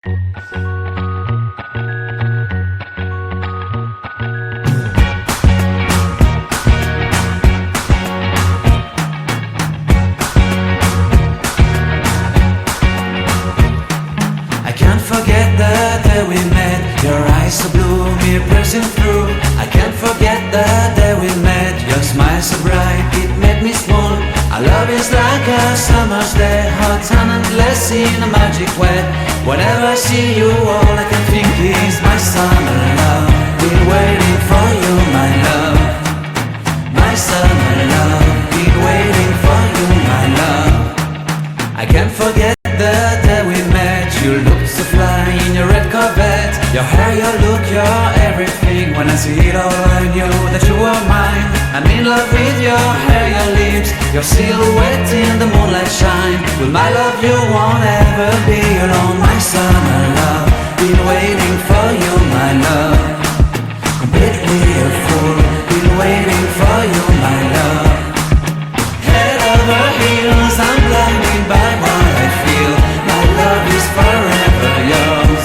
I can't forget the day we met. Your eyes so blue, me pressing through. I can't forget the day we met. Your smile so bright, it made me swoon. Our love is like a summer's day, hot and endless in a magic way. Whenever I see you, all I can think is my summer love. Been waiting for you, my love. My summer love. Been waiting for you, my love. I can't forget the day we met. You looked so fly in your red Corvette. Your hair, your look, your everything. When I see it all, I knew that you were mine. I'm in love with your hair, your lips, your silhouette in the moonlight shine. With my love you won't ever be alone. My summer love, been waiting for you, my love. Completely a fool, been waiting for you, my love. Head over heels, I'm blinded by what I feel. My love is forever yours.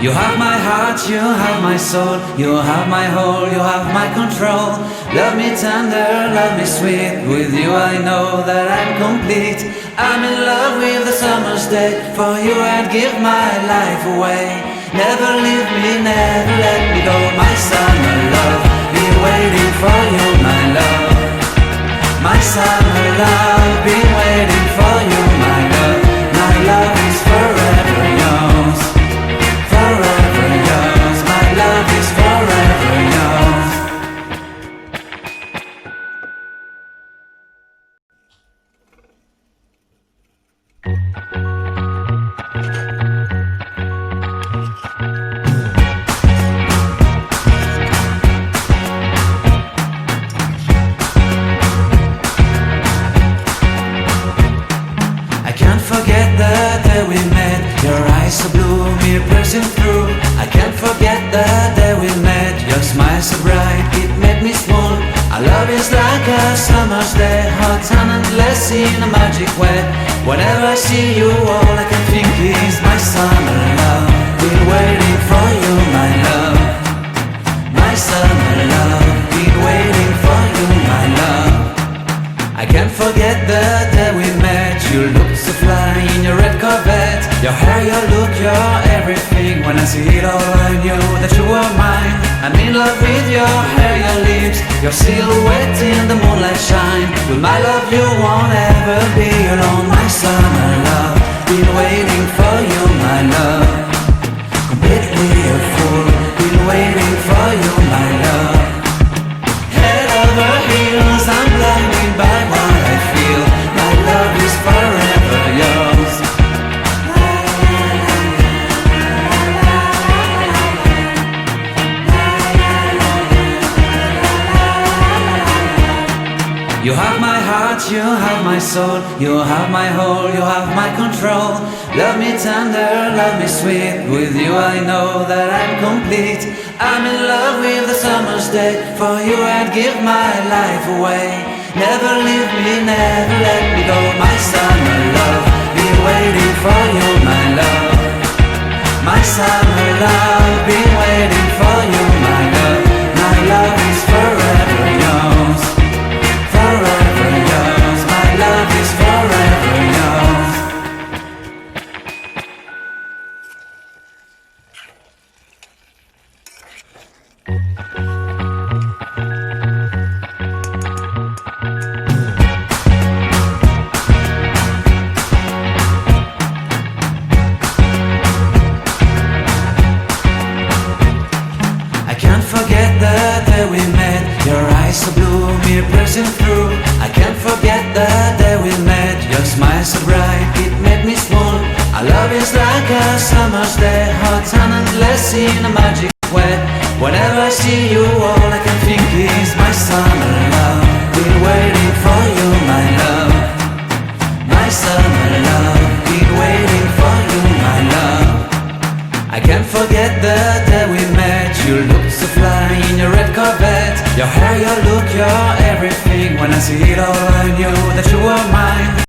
You have my heart, you have my soul, you have my whole, you have my control. Love me tender, love me sweet. With you I know that I'm complete. I'm in love with the summer's day. For you I'd give my life away. Never leave me, never let me go. My summer love, been waiting for you, my love. My summer love, been waiting for you, my love. My love is forever yours. Forever yours, my love is forever yours. I can't forget the day we met. Your eyes so blue, me pressing through. I can't forget the day we met. Your smile so bright, it made me swoon. Our love is like a summer's day, hot and endless in a magic way. Whenever I see you, all I can think is my summer love. Been waiting for you, my love. My summer love. Been waiting for you, my love. I can't forget the day we met. You looked so fly in your red Corvette. Your hair, your look, your everything. When I see it all, I knew that you were mine. I'm in love with your hair, your lips, your silhouette in the moonlight shine. With my love you won't ever be alone. My summer love, been waiting for you, my love. Completely a fool, been waiting for you, my love. Head over heels, I'm blinded by what I feel. My love is forever yours. You have my heart, you have my soul, you have my whole, you have my control. Love me tender, love me sweet. With you I know that I'm complete. I'm in love with the summer's day. For you I'd give my life away. Never leave me, never let me go. My summer love, been waiting for you, my love. My summer love, been waiting for you, my love. My love is forever yours. Forever yours, my love is forever yours. I can't forget the day we met. Your eyes so blue, me pressing through. I can't forget the day we met. Your smile so bright, it made me swoon. Our love is like a summer's day, hot and endless in a magic way. Whenever I see you, all I can think is my summer love. Been waiting for you, my love. My summer love. Been waiting for you, my love. I can't forget the day we met. You looked so fly in your red Corvette. Your hair, your look, your everything. When I see it all, I knew that you were mine.